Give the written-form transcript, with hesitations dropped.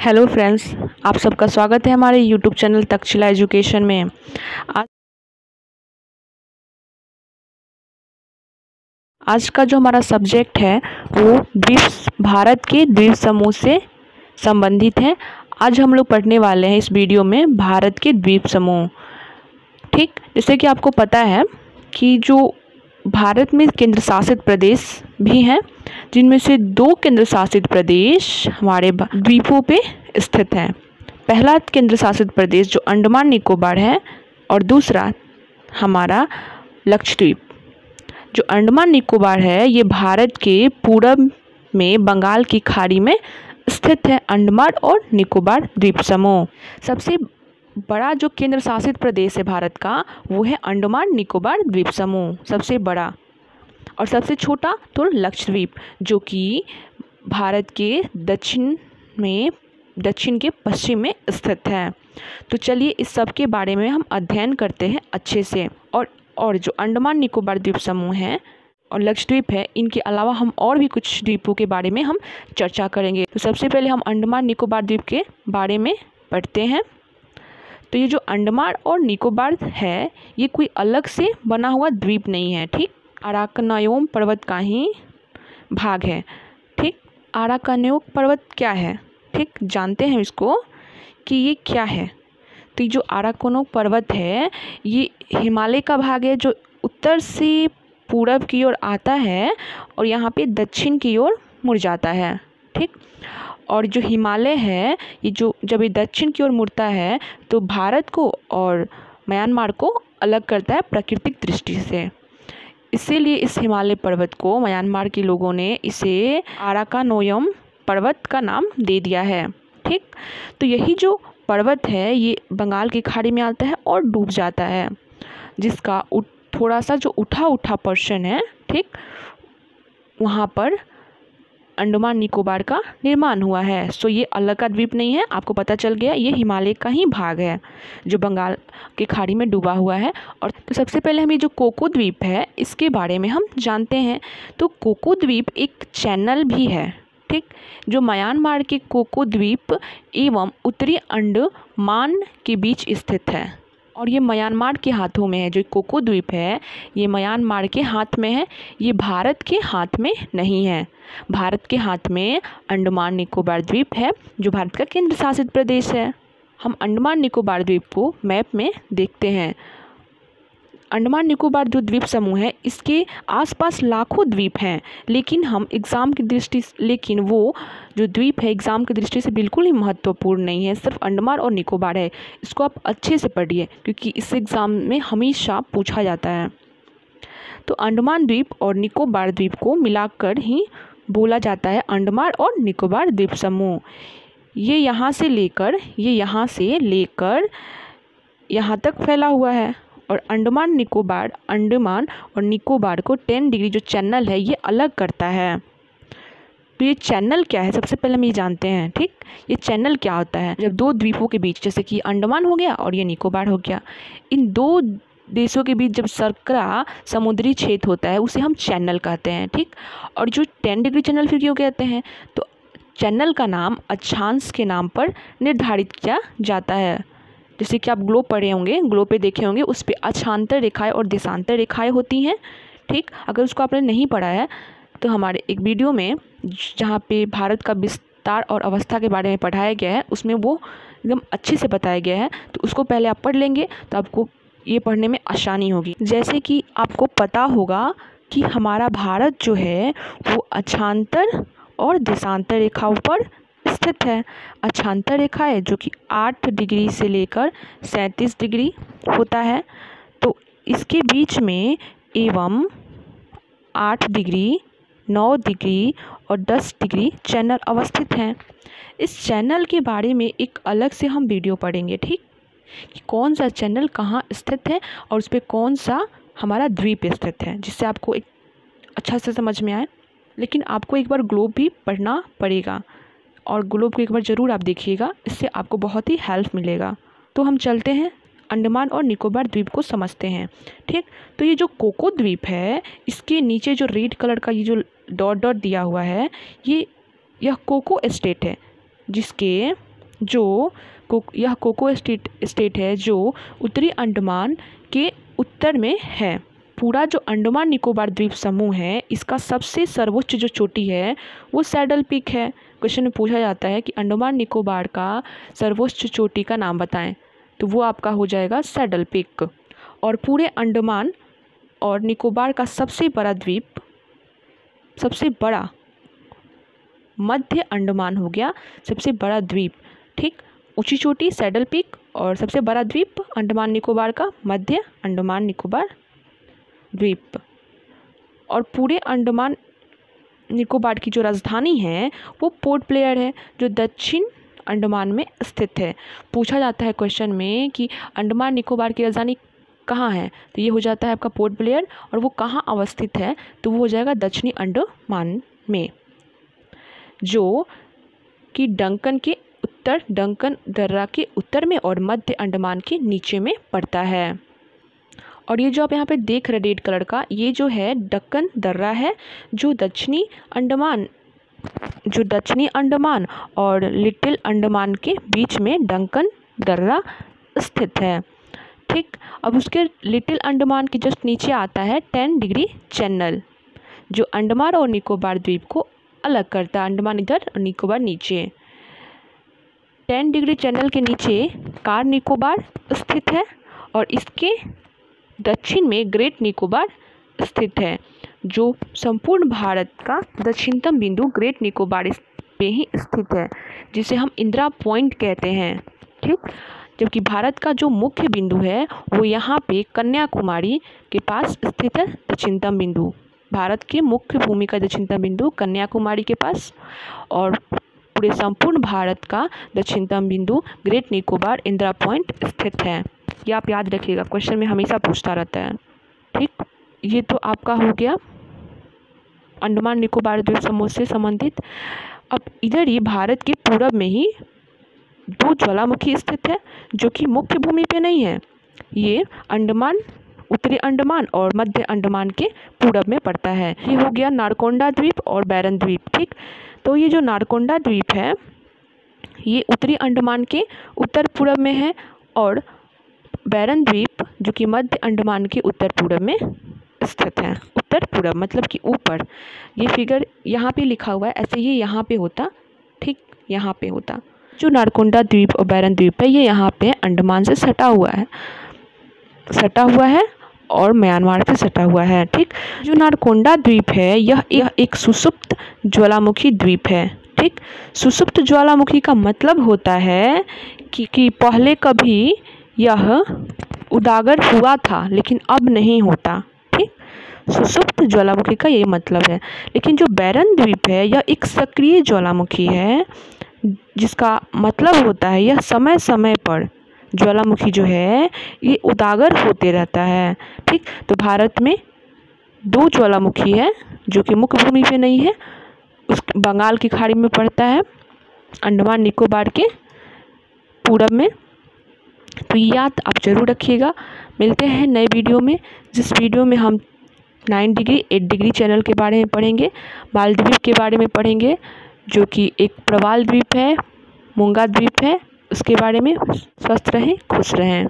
Hello friends, आप सबका स्वागत है हमारे यूट्यूब चैनल तक्षशिला एजुकेशन में। आज का जो हमारा सब्जेक्ट है वो भारत के द्वीप समूह से संबंधित है। आज हम लोग पढ़ने वाले हैं इस वीडियो में भारत के द्वीप समूह। ठीक, जैसे कि आपको पता है कि जो भारत में केंद्र शासित प्रदेश भी हैं, जिनमें से 2 केंद्र शासित प्रदेश हमारे द्वीपों पे स्थित हैं। पहला केंद्र शासित प्रदेश जो अंडमान निकोबार है और दूसरा हमारा लक्षद्वीप। जो अंडमान निकोबार है ये भारत के पूरब में बंगाल की खाड़ी में स्थित है। अंडमान और निकोबार द्वीप समूह। सबसे बड़ा जो केंद्र शासित प्रदेश है भारत का वो है अंडमान निकोबार द्वीप समूह, सबसे बड़ा। और सबसे छोटा तो लक्षद्वीप, जो कि भारत के दक्षिण के पश्चिम में स्थित है। तो चलिए इस सब के बारे में हम अध्ययन करते हैं अच्छे से। और जो अंडमान निकोबार द्वीप समूह है और लक्षद्वीप है, इनके अलावा हम और भी कुछ द्वीपों के बारे में हम चर्चा करेंगे। तो सबसे पहले हम अंडमान निकोबार द्वीप के बारे में पढ़ते हैं। तो ये जो अंडमान और निकोबार है ये कोई अलग से बना हुआ द्वीप नहीं है। ठीक, अराकनयोम पर्वत का ही भाग है। ठीक, अराकनयोम पर्वत क्या है? ठीक, जानते हैं इसको कि ये क्या है। तो ये जो अराकनयोम पर्वत है ये हिमालय का भाग है, जो उत्तर से पूरब की ओर आता है और यहाँ पे दक्षिण की ओर मुड़ जाता है। ठीक, और जो हिमालय है ये जब ये दक्षिण की ओर मुड़ता है तो भारत को और म्यांमार को अलग करता है प्राकृतिक दृष्टि से। इसीलिए इस हिमालय पर्वत को म्यांमार के लोगों ने इसे अराकनयोम पर्वत का नाम दे दिया है। ठीक, तो यही जो पर्वत है ये बंगाल की खाड़ी में आता है और डूब जाता है, जिसका थोड़ा सा जो उठा पोर्शन है, ठीक, वहाँ पर अंडमान निकोबार का निर्माण हुआ है। सो ये अलग का द्वीप नहीं है, आपको पता चल गया, ये हिमालय का ही भाग है जो बंगाल के खाड़ी में डूबा हुआ है। और तो सबसे पहले हम ये जो कोको द्वीप है इसके बारे में हम जानते हैं। तो कोको द्वीप एक चैनल भी है, ठीक, जो म्यांमार के कोको द्वीप एवं उत्तरी अंडमान के बीच स्थित है। और ये म्यांमार के हाथों में है। जो कोको द्वीप है ये म्यांमार के हाथ में है, ये भारत के हाथ में नहीं है। भारत के हाथ में अंडमान निकोबार द्वीप है जो भारत का केंद्र शासित प्रदेश है। हम अंडमान निकोबार द्वीप को मैप में देखते हैं। अंडमान निकोबार जो द्वीप समूह है इसके आसपास लाखों द्वीप हैं, लेकिन वो जो द्वीप है एग्ज़ाम की दृष्टि से बिल्कुल ही महत्वपूर्ण नहीं है। सिर्फ अंडमान और निकोबार है। इसको आप अच्छे से पढ़िए क्योंकि इस एग्ज़ाम में हमेशा पूछा जाता है। तो अंडमान द्वीप और निकोबार द्वीप को मिलाकर ही बोला जाता है अंडमान और निकोबार द्वीप समूह। ये यहाँ से लेकर यहाँ तक फैला हुआ है। और अंडमान और निकोबार को 10 डिग्री जो चैनल है ये अलग करता है। तो ये चैनल क्या है सबसे पहले हम ये जानते हैं। ठीक, ये चैनल क्या होता है? जब 2 द्वीपों के बीच, जैसे कि अंडमान हो गया और ये निकोबार हो गया, इन 2 देशों के बीच जब सर्करा समुद्री क्षेत्र होता है उसे हम चैनल कहते हैं। ठीक, और जो 10 डिग्री चैनल फिर क्यों कहते हैं? तो चैनल का नाम अक्षांश के नाम पर निर्धारित किया जाता है। जैसे कि आप ग्लोब पढ़े होंगे, ग्लोब पे देखे होंगे, उस पर अक्षांतर रेखाएं और देशांतर रेखाएं होती हैं। ठीक, अगर उसको आपने नहीं पढ़ा है तो हमारे एक वीडियो में जहाँ पे भारत का विस्तार और अवस्था के बारे में पढ़ाया गया है उसमें वो एकदम अच्छे से बताया गया है। तो उसको पहले आप पढ़ लेंगे तो आपको ये पढ़ने में आसानी होगी। जैसे कि आपको पता होगा कि हमारा भारत जो है वो अक्षांतर और देशांतर रेखाओं पर स्थित है। अक्षांतर रेखा है जो कि 8 डिग्री से लेकर 37 डिग्री होता है। तो इसके बीच में एवं 8 डिग्री, 9 डिग्री और 10 डिग्री चैनल अवस्थित हैं। इस चैनल के बारे में एक अलग से हम वीडियो पढ़ेंगे। ठीक, कि कौन सा चैनल कहाँ स्थित है और उस पर कौन सा हमारा द्वीप स्थित है, जिससे आपको एक अच्छा से समझ में आए। लेकिन आपको एक बार ग्लोब भी पढ़ना पड़ेगा और ग्लोब को एक बार ज़रूर आप देखिएगा, इससे आपको बहुत ही हेल्प मिलेगा। तो हम चलते हैं अंडमान और निकोबार द्वीप को समझते हैं। ठीक, तो ये जो कोको द्वीप है इसके नीचे जो रेड कलर का ये जो डॉट डॉट दिया हुआ है यह कोको स्टेट है, जिसके यह कोको स्टेट है जो उत्तरी अंडमान के उत्तर में है। पूरा जो अंडमान निकोबार द्वीप समूह है इसका सबसे सर्वोच्च जो चोटी है वो सैडल पीक है। क्वेश्चन में पूछा जाता है कि अंडमान निकोबार का सर्वोच्च चोटी का नाम बताएं, तो वो आपका हो जाएगा सैडल पीक। और पूरे अंडमान और निकोबार का सबसे बड़ा द्वीप, सबसे बड़ा मध्य अंडमान हो गया सबसे बड़ा द्वीप, ठीक। ऊंची चोटी सैडल पीक और सबसे बड़ा द्वीप अंडमान निकोबार का मध्य अंडमान निकोबार द्वीप। और पूरे अंडमान निकोबार की जो राजधानी है वो पोर्ट ब्लेयर है जो दक्षिण अंडमान में स्थित है। पूछा जाता है क्वेश्चन में कि अंडमान निकोबार की राजधानी कहाँ है, तो ये हो जाता है आपका पोर्ट ब्लेयर। और वो कहाँ अवस्थित है, तो वो हो जाएगा दक्षिणी अंडमान में, जो कि डंकन दर्रा के उत्तर में और मध्य अंडमान के नीचे में पड़ता है। और ये जो आप यहाँ पे देख रहे रेड कलर का, ये जो है डक्कन दर्रा है जो दक्षिणी अंडमान और लिटिल अंडमान के बीच में डंकन दर्रा स्थित है, ठीक। अब उसके लिटिल अंडमान के जस्ट नीचे आता है 10 डिग्री चैनल जो अंडमान और निकोबार द्वीप को अलग करता है। अंडमान इधर और निकोबार नीचे। 10 डिग्री चैनल के नीचे कार निकोबार स्थित है और इसके दक्षिण में ग्रेट निकोबार स्थित है, जो संपूर्ण भारत का दक्षिणतम बिंदु ग्रेट निकोबार पे ही स्थित है, जिसे हम इंदिरा पॉइंट कहते हैं, ठीक। जबकि भारत का जो मुख्य बिंदु है वो यहाँ पे कन्याकुमारी के पास स्थित है। दक्षिणतम बिंदु भारत के मुख्य भूमि का दक्षिणतम बिंदु कन्याकुमारी के पास, और पूरे संपूर्ण भारत का दक्षिणतम बिंदु ग्रेट निकोबार इंदिरा पॉइंट स्थित है। ये आप याद रखिएगा, क्वेश्चन में हमेशा पूछता रहता है, ठीक। ये तो आपका हो गया अंडमान निकोबार द्वीप समूह से संबंधित। अब इधर ही भारत के पूरब में ही 2 ज्वालामुखी स्थित है जो कि मुख्य भूमि पे नहीं है। ये अंडमान, उत्तरी अंडमान और मध्य अंडमान के पूरब में पड़ता है। ये हो गया नारकोंडा द्वीप और बैरन द्वीप, ठीक। तो ये जो नारकोंडा द्वीप है ये उत्तरी अंडमान के उत्तर पूरब में है और बैरन द्वीप जो कि मध्य अंडमान के उत्तर पूरब में स्थित है। उत्तर पूरब मतलब कि ऊपर। ये फिगर यहाँ पे लिखा हुआ है, ऐसे ये यहाँ पे होता, ठीक, यहाँ पे होता। जो नारकोंडा द्वीप और बैरन द्वीप है ये यहाँ पे अंडमान से सटा हुआ है और म्यांमार से सटा हुआ है, ठीक। जो नारकोंडा द्वीप है यह एक सुसुप्त ज्वालामुखी द्वीप है, ठीक। सुसुप्त ज्वालामुखी का मतलब होता है कि पहले कभी यह उजागर हुआ था लेकिन अब नहीं होता, ठीक। सुसुप्त ज्वालामुखी का ये मतलब है। लेकिन जो बैरन द्वीप है यह एक सक्रिय ज्वालामुखी है, जिसका मतलब होता है यह समय समय पर ज्वालामुखी जो है ये उजागर होते रहता है, ठीक। तो भारत में 2 ज्वालामुखी है जो कि मुख्य भूमि पे नहीं है, उस बंगाल की खाड़ी में पड़ता है अंडमान निकोबार के पूरब में। तो याद आप जरूर रखिएगा। मिलते हैं नए वीडियो में, जिस वीडियो में हम 9 डिग्री 8 डिग्री चैनल के बारे में पढ़ेंगे, मालद्वीप के बारे में पढ़ेंगे जो कि एक प्रवाल द्वीप है, मूंगा द्वीप है, उसके बारे में। स्वस्थ रहें, खुश रहें।